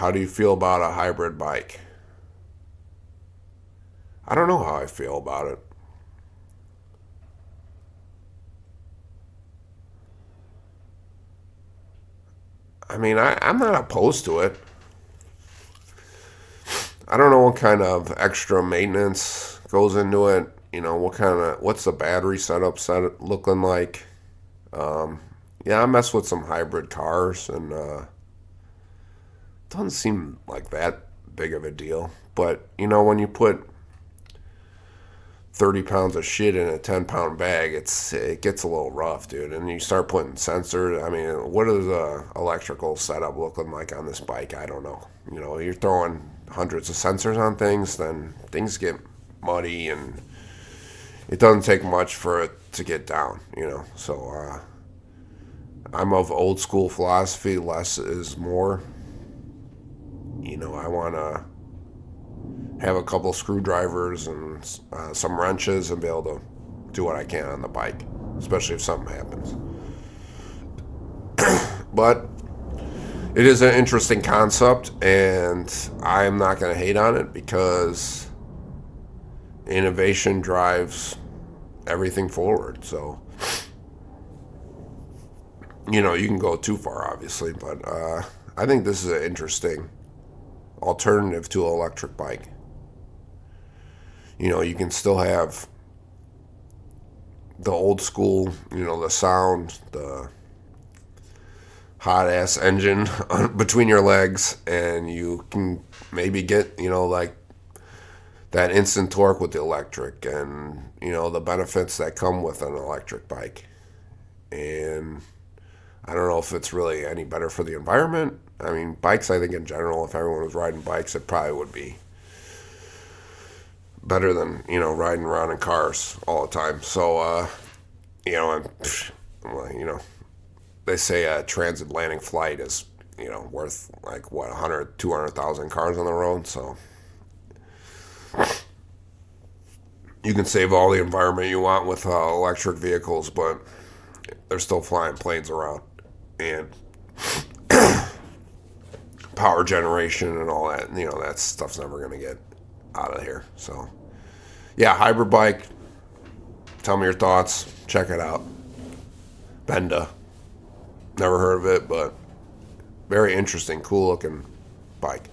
how do you feel about a hybrid bike? I don't know how I feel about it. I mean, I'm not opposed to it. I don't know what kind of extra maintenance goes into it. What's the battery setup looking like? Um, yeah, I mess with some hybrid cars, and it doesn't seem like that big of a deal. But when you put 30 pounds of shit in a 10-pound bag, it gets a little rough, dude. And you start putting sensors. I mean, what is a electrical setup looking like on this bike? I don't know. You're throwing hundreds of sensors on things, then things get muddy, and it doesn't take much for it to get down. So I'm of old school philosophy: less is more. I want to have a couple screwdrivers and some wrenches and be able to do what I can on the bike, especially if something happens. But it is an interesting concept, and I'm not going to hate on it because innovation drives everything forward. So, you can go too far, obviously, but I think this is an interesting alternative to an electric bike. You can still have the old school, the sound, the hot ass engine between your legs, and you can maybe get, like that instant torque with the electric, and, the benefits that come with an electric bike. And I don't know if it's really any better for the environment. I mean, bikes, I think in general, if everyone was riding bikes, it probably would be better than riding around in cars all the time. So I'm well, they say a transatlantic flight is worth like what 100 200,000 cars on the road. So you can save all the environment you want with electric vehicles, but they're still flying planes around, and power generation and all that. That stuff's never going to get out of here. So, yeah, hybrid bike. Tell me your thoughts. Check it out. Benda. Never heard of it, but very interesting, cool looking bike.